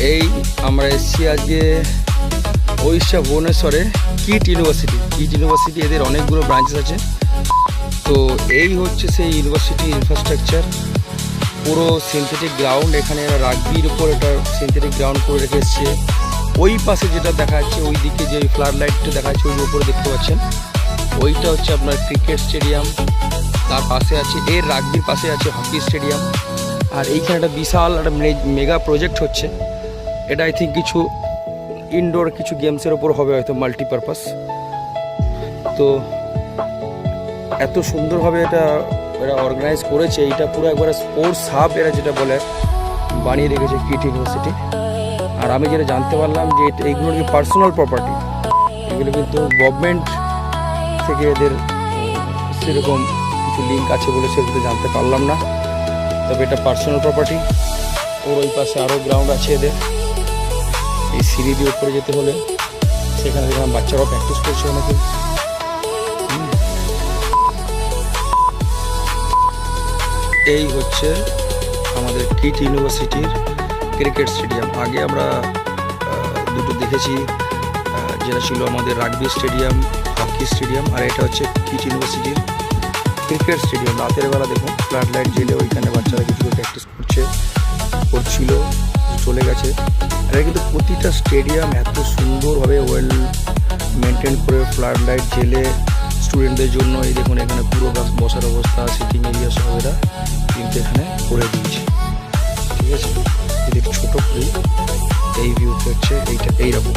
এই আমরা এসেছি আজকে উড়িষ্যা ভুবনেশ্বরে কিট ইউনিভার্সিটি এদের অনেকগুলো ব্রাঞ্চেস আছে। তো এই হচ্ছে সেই ইউনিভার্সিটি ইনফ্রাস্ট্রাকচার, পুরো সিনথেটিক গ্রাউন্ড। এখানে এরা রাগবির উপর এটা সিনথেটিক গ্রাউন্ড করে রেখে এসছে। ওই পাশে যেটা দেখা যাচ্ছে, ওই দিকে যে ফ্লাড লাইটটা দেখা যাচ্ছে, ওই উপরে দেখতে পাচ্ছেন, ওইটা হচ্ছে আপনার ক্রিকেট স্টেডিয়াম। তার পাশে আছে এর রাগবির পাশে আছে হকি স্টেডিয়াম। আর এইখানে একটা বিশাল একটা মেগা প্রজেক্ট হচ্ছে। এটা আই থিঙ্ক কিছু ইনডোর কিছু গেমসের ওপর হবে, হয়তো মাল্টিপারপাস। তো এত সুন্দরভাবে এরা অর্গানাইজ করেছে, এইটা পুরো একবারে স্পোর্টস হাব এরা যেটা বলে বানিয়ে রেখেছে কিট ইউনিভার্সিটি। আর আমি যেটা জানতে পারলাম যে এইগুলো কি পার্সোনাল প্রপার্টি, এগুলো কিন্তু গভর্নমেন্ট থেকে এদের সেরকম কিছু লিঙ্ক আছে বলে সেগুলো জানতে পারলাম না, তবে এটা পার্সোনাল প্রপার্টি। ওর ওই পাশে আরও গ্রাউন্ড আছে এদের। এই সিঁড়ি দিয়ে উপরে যেতে হলে সেখানে দেখলাম বাচ্চারাও প্র্যাকটিস করছে অনেকে। এই হচ্ছে আমাদের কিট ইউনিভার্সিটির ক্রিকেট স্টেডিয়াম। আগে আমরা দুটো দেখেছি, যেটা ছিল আমাদের রাগবি স্টেডিয়াম, হকি স্টেডিয়াম, আর এটা হচ্ছে কিট ইউনিভার্সিটির ক্রিকেট স্টেডিয়াম। রাতের বেলা দেখুন ফ্লাড লাইট জেলে ওইখানে বাচ্চারা কিছু প্র্যাকটিস করছিল, চলে গেছে। এটা কিন্তু প্রতিটা স্টেডিয়াম এত সুন্দরভাবে ওয়েল মেনটেন করে ফ্লাড লাইট জেলে স্টুডেন্টদের জন্য। এই দেখুন এখানে পুরো বসার অবস্থা, সিটিং এরিয়া সব এরা কিন্তু এখানে করে দিয়েছে। ঠিক আছে, এদিকে ছোটো করে এই ভিউতে হচ্ছে এইটা এইরকম।